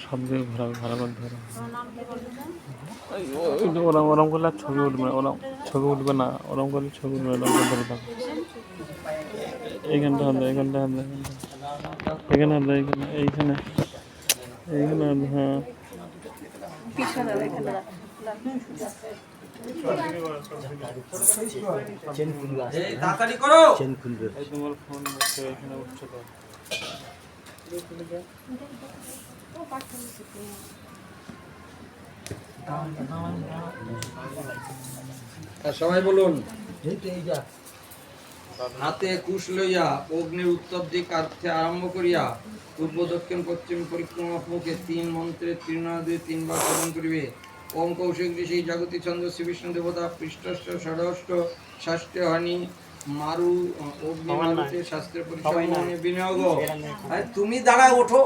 শব্দে ভালো করে ধরো। ওরম করলে ছবি উঠবে না, ওরম ছবি উঠবে না, ওরম করলে ছবি উঠবে, ওরম করে ধরে থাকো। এইখানটা হবে, এইখানটা হবে, এখানে হবে, এইখানে এইখানে এইখানে হবে। হ্যাঁ তাড়াতাড়ি করো। তোমার ফোন এখানে উঠছে তো। সবাই বলুন। হাতে কুশ লইয়া অগ্নির উত্তর দিক আর্থে আরম্ভ করিয়া পূর্ব দক্ষিণ পশ্চিম পরিক্রমাপূর্বকে ৩ মন্ত্রে ত্রিনাদে ৩ বার পঠন করিবে। ওম কৌশিক ঋষি জাগতি চন্দ্র শ্রী বিষ্ণু দেবতা পৃষ্ঠস্থ ষষ্ঠ ষষ্ঠে হানি মারু অগ্নি মারুতে শাস্ত্রের পরিচয় বিনিয়োগ। তুমি দাঁড়া ওঠো।